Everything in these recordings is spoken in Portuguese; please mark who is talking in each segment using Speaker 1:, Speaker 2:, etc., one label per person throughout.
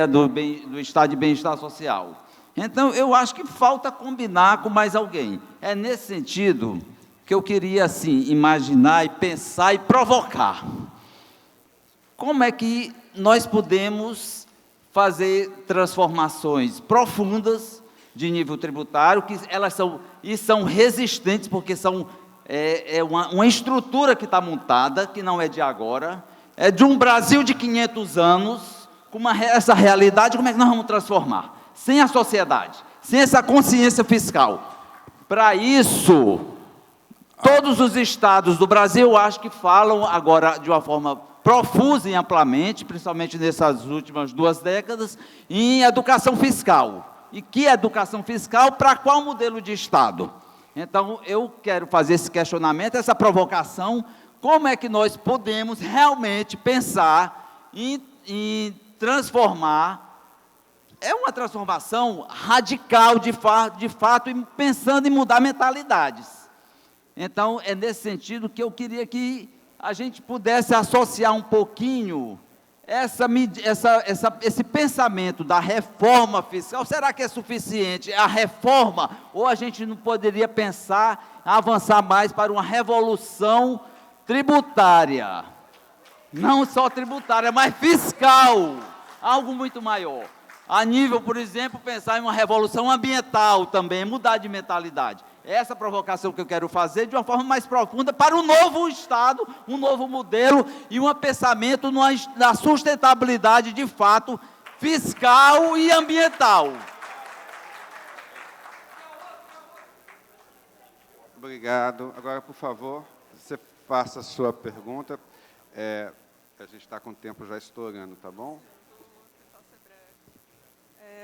Speaker 1: do estado de bem-estar social. Então, eu acho que falta combinar com mais alguém. É nesse sentido que eu queria, assim, imaginar e pensar e provocar. Como é que nós podemos fazer transformações profundas de nível tributário, que elas são resistentes, porque é uma estrutura que está montada, que não é de agora, é de um Brasil de 500 anos, com essa realidade, como é que nós vamos transformar? Sem a sociedade, sem essa consciência fiscal. Para isso, todos os estados do Brasil, eu acho que falam agora de uma forma profusa e amplamente, principalmente nessas últimas 2 décadas, em educação fiscal. E que educação fiscal para qual modelo de Estado? Então, eu quero fazer esse questionamento, essa provocação, como é que nós podemos realmente pensar em transformar, é uma transformação radical, de fato, pensando em mudar mentalidades. Então, é nesse sentido que eu queria que a gente pudesse associar um pouquinho esse pensamento da reforma fiscal. Será que é suficiente a reforma? Ou a gente não poderia pensar, avançar mais para uma revolução tributária? Não só tributária, mas fiscal, algo muito maior. A nível, por exemplo, pensar em uma revolução ambiental também, mudar de mentalidade. Essa provocação que eu quero fazer de uma forma mais profunda para um novo Estado, um novo modelo e um pensamento na sustentabilidade, de fato, fiscal e ambiental.
Speaker 2: Obrigado. Agora, por favor, você faça a sua pergunta. A gente está com o tempo já estourando, tá bom?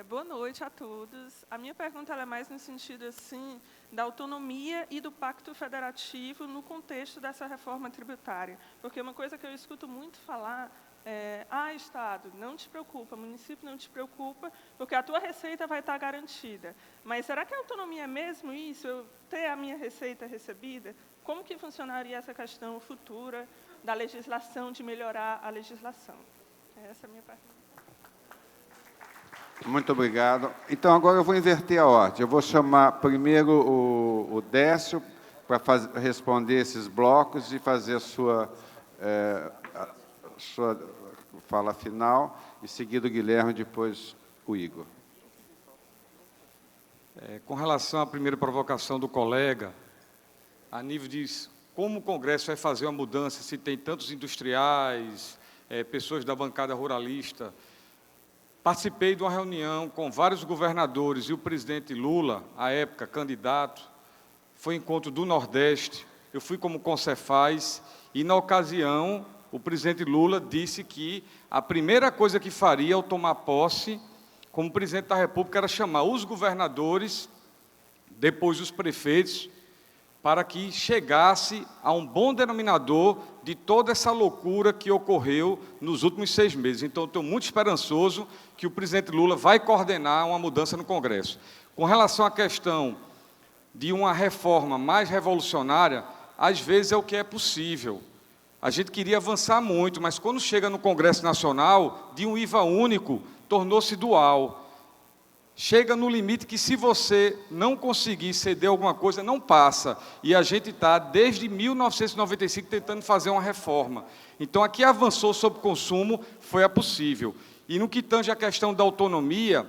Speaker 3: Boa noite a todos. A minha pergunta ela é mais no sentido assim, da autonomia e do pacto federativo no contexto dessa reforma tributária. Porque uma coisa que eu escuto muito falar é: Estado, não te preocupa, município, não te preocupa, porque a tua receita vai estar garantida. Mas será que a autonomia é mesmo isso? Eu ter a minha receita recebida? Como que funcionaria essa questão futura da legislação, de melhorar a legislação? Essa é a minha pergunta.
Speaker 2: Muito obrigado. Então, agora eu vou inverter a ordem. Eu vou chamar primeiro o Décio para responder esses blocos e fazer a sua fala final, em seguida o Guilherme, depois o Igor.
Speaker 4: Com relação à primeira provocação do colega, a nível de como o Congresso vai fazer uma mudança, se tem tantos industriais, pessoas da bancada ruralista. Participei de uma reunião com vários governadores e o presidente Lula, à época candidato, foi encontro do Nordeste, eu fui como Concefaz, e na ocasião o presidente Lula disse que a primeira coisa que faria ao tomar posse como presidente da República era chamar os governadores, depois os prefeitos, para que chegasse a um bom denominador de toda essa loucura que ocorreu nos últimos 6 meses. Então, estou muito esperançoso que o presidente Lula vai coordenar uma mudança no Congresso. Com relação à questão de uma reforma mais revolucionária, às vezes é o que é possível. A gente queria avançar muito, mas quando chega no Congresso Nacional, de um IVA único, tornou-se dual. Chega no limite que, se você não conseguir ceder alguma coisa, não passa. E a gente está, desde 1995, tentando fazer uma reforma. Então, a que avançou sobre consumo foi a possível. E no que tange a questão da autonomia,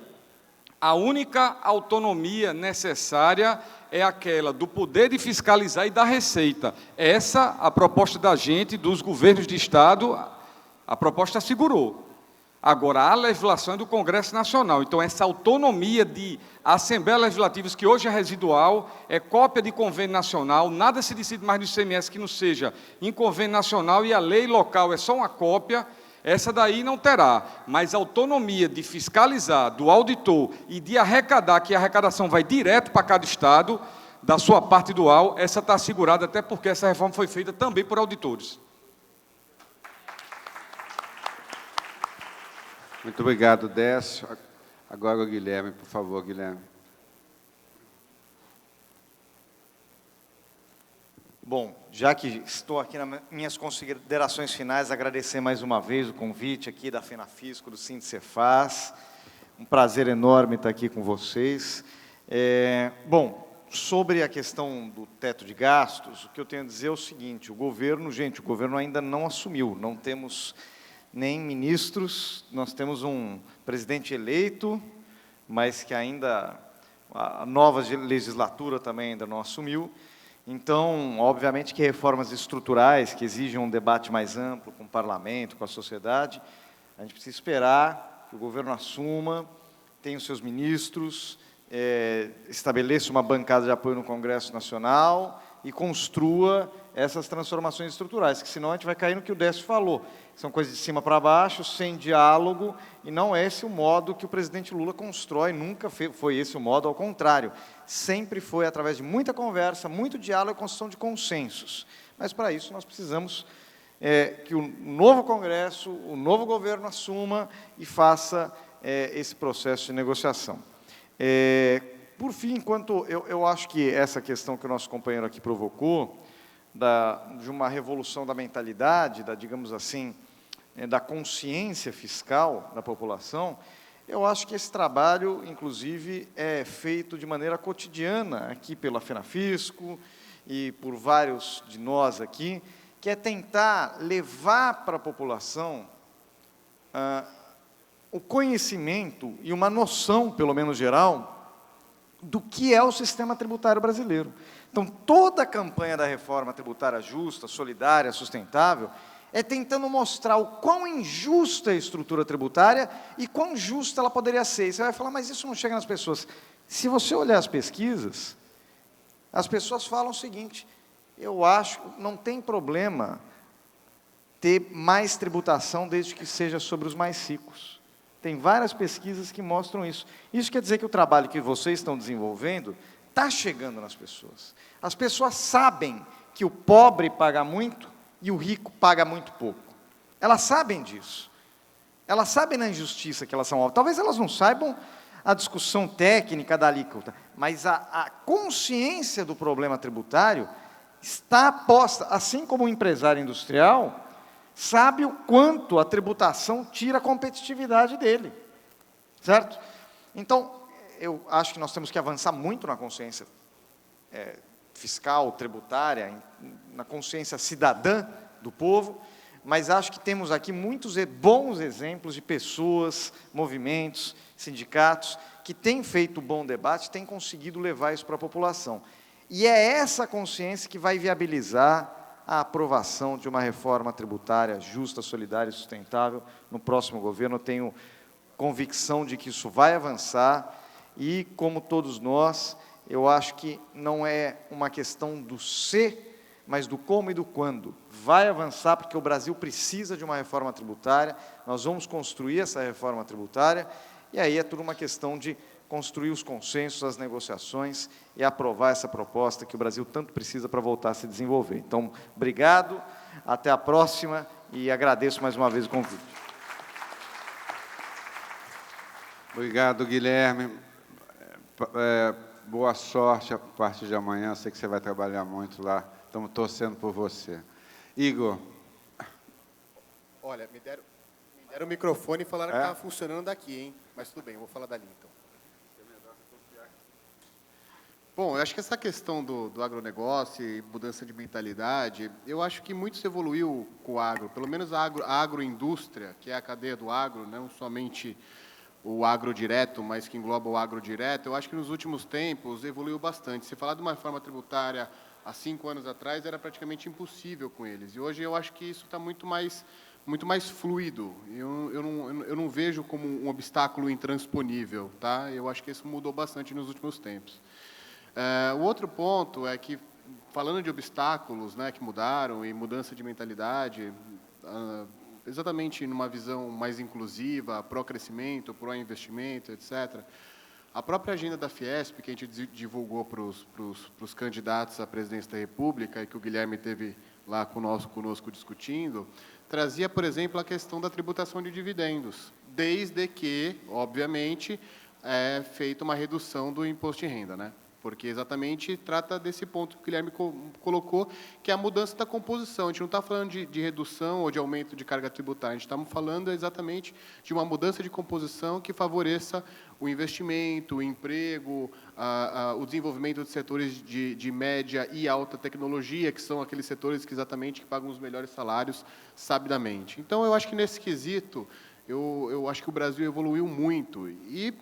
Speaker 4: a única autonomia necessária é aquela do poder de fiscalizar e da receita. Essa, a proposta da gente, dos governos de Estado, a proposta assegurou. Agora, a legislação é do Congresso Nacional. Então, essa autonomia de Assembleias Legislativas, que hoje é residual, é cópia de convênio nacional, nada se decide mais no ICMS que não seja em convênio nacional, e a lei local é só uma cópia, essa daí não terá. Mas a autonomia de fiscalizar, do auditor e de arrecadar, que a arrecadação vai direto para cada Estado, da sua parte dual, essa está assegurada, até porque essa reforma foi feita também por auditores.
Speaker 2: Muito obrigado, Décio. Agora o Guilherme, por favor, Guilherme.
Speaker 5: Bom, já que estou aqui nas minhas considerações finais, agradecer mais uma vez o convite aqui da FENAFISCO, do Sindicefaz. Um prazer enorme estar aqui com vocês. Bom, sobre a questão do teto de gastos, o que eu tenho a dizer é o seguinte, o governo ainda não assumiu, não temos nem ministros, nós temos um presidente eleito, mas que ainda, a nova legislatura também ainda não assumiu. Então, obviamente que reformas estruturais que exigem um debate mais amplo com o parlamento, com a sociedade, a gente precisa esperar que o governo assuma, tenha os seus ministros, estabeleça uma bancada de apoio no Congresso Nacional e construa essas transformações estruturais, que senão a gente vai cair no que o Décio falou. São coisas de cima para baixo, sem diálogo, e não é esse o modo que o presidente Lula constrói, nunca foi esse o modo, ao contrário. Sempre foi através de muita conversa, muito diálogo e construção de consensos. Mas, para isso, nós precisamos que o novo Congresso, o novo governo assuma e faça esse processo de negociação. Por fim, enquanto eu acho que essa questão que o nosso companheiro aqui provocou, de uma revolução da mentalidade, digamos assim, da consciência fiscal da população, eu acho que esse trabalho, inclusive, é feito de maneira cotidiana aqui pela FENAFISCO e por vários de nós aqui, que é tentar levar para a população o conhecimento e uma noção, pelo menos geral, do que é o sistema tributário brasileiro. Então, toda a campanha da reforma tributária justa, solidária, sustentável, é tentando mostrar o quão injusta é a estrutura tributária e quão justa ela poderia ser. E você vai falar, mas isso não chega nas pessoas. Se você olhar as pesquisas, as pessoas falam o seguinte, eu acho que não tem problema ter mais tributação desde que seja sobre os mais ricos. Tem várias pesquisas que mostram isso. Isso quer dizer que o trabalho que vocês estão desenvolvendo está chegando nas pessoas. As pessoas sabem que o pobre paga muito e o rico paga muito pouco. Elas sabem disso. Elas sabem da injustiça que elas são alvos. Talvez elas não saibam a discussão técnica da alíquota, mas a consciência do problema tributário está posta, assim como o empresário industrial sabe o quanto a tributação tira a competitividade dele, certo? Então, eu acho que nós temos que avançar muito na consciência fiscal, tributária, na consciência cidadã do povo, mas acho que temos aqui muitos bons exemplos de pessoas, movimentos, sindicatos, que têm feito bom debate, têm conseguido levar isso para a população. E é essa consciência que vai viabilizar a aprovação de uma reforma tributária justa, solidária e sustentável no próximo governo. Eu tenho convicção de que isso vai avançar e, como todos nós, eu acho que não é uma questão do se, mas do como e do quando. Vai avançar porque o Brasil precisa de uma reforma tributária, nós vamos construir essa reforma tributária, e aí é tudo uma questão de construir os consensos, as negociações e aprovar essa proposta que o Brasil tanto precisa para voltar a se desenvolver. Então, obrigado, até a próxima e agradeço mais uma vez o convite.
Speaker 2: Obrigado, Guilherme. Boa sorte a partir de amanhã, sei que você vai trabalhar muito lá, estamos torcendo por você. Igor.
Speaker 6: Olha, me deram o microfone e falaram que estava funcionando daqui, hein? Mas tudo bem, eu vou falar dali, então. Bom, eu acho que essa questão do agronegócio e mudança de mentalidade, eu acho que muito se evoluiu com o agro, pelo menos a agroindústria, que é a cadeia do agro, não somente o agro direto, mas que engloba o agro direto, eu acho que nos últimos tempos evoluiu bastante. Se falar de uma reforma tributária há 5 anos atrás, era praticamente impossível com eles. E hoje eu acho que isso está muito mais fluido. Eu não vejo como um obstáculo intransponível, tá? Eu acho que isso mudou bastante nos últimos tempos. O outro ponto é que, falando de obstáculos, né, que mudaram e mudança de mentalidade, exatamente numa visão mais inclusiva, pró-crescimento, pró-investimento, etc., a própria agenda da Fiesp, que a gente divulgou para os candidatos à presidência da República, e que o Guilherme teve lá conosco discutindo, trazia, por exemplo, a questão da tributação de dividendos, desde que, obviamente, é feita uma redução do imposto de renda, né? porque exatamente trata desse ponto que o Guilherme colocou, que é a mudança da composição. A gente não está falando de redução ou de aumento de carga tributária, a gente está falando exatamente de uma mudança de composição que favoreça o investimento, o emprego, o desenvolvimento de setores de média e alta tecnologia, que são aqueles setores que exatamente que pagam os melhores salários, sabidamente. Então, eu acho que nesse quesito, eu acho que o Brasil evoluiu muito. E,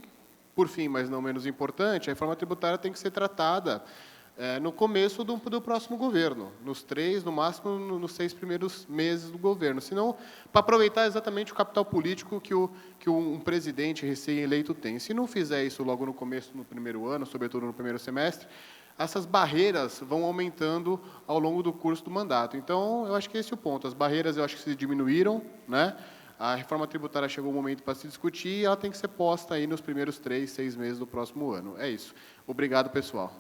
Speaker 6: por fim, mas não menos importante, a reforma tributária tem que ser tratada no começo do próximo governo, nos 3, no máximo, nos 6 primeiros meses do governo. Senão, para aproveitar exatamente o capital político que um presidente recém-eleito tem. Se não fizer isso logo no começo, no primeiro ano, sobretudo no primeiro semestre, essas barreiras vão aumentando ao longo do curso do mandato. Então, eu acho que esse é o ponto. As barreiras, eu acho que se diminuíram, né? A reforma tributária chegou o momento para se discutir e ela tem que ser posta aí nos primeiros 3, 6 meses do próximo ano. É isso. Obrigado, pessoal.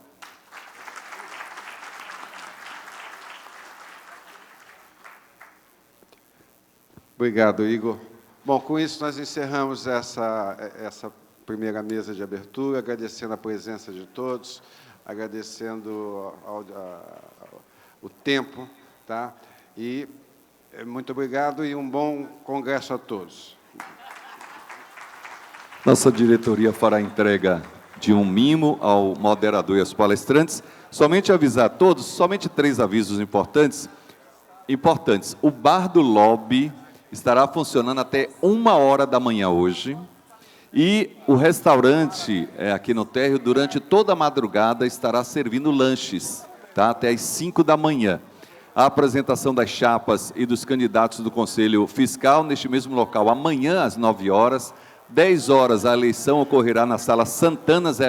Speaker 2: Obrigado, Igor. Bom, com isso nós encerramos essa primeira mesa de abertura, agradecendo a presença de todos, agradecendo o tempo, tá? E muito obrigado e um bom congresso a todos.
Speaker 7: Nossa diretoria fará entrega de um mimo ao moderador e aos palestrantes. Somente avisar a todos, somente 3 avisos importantes. O bar do lobby estará funcionando até 1h da manhã hoje. E o restaurante aqui no térreo, durante toda a madrugada, estará servindo lanches, tá? Até às 5 da manhã. A apresentação das chapas e dos candidatos do Conselho Fiscal neste mesmo local amanhã às 9h. 10h a eleição ocorrerá na sala Santana 08.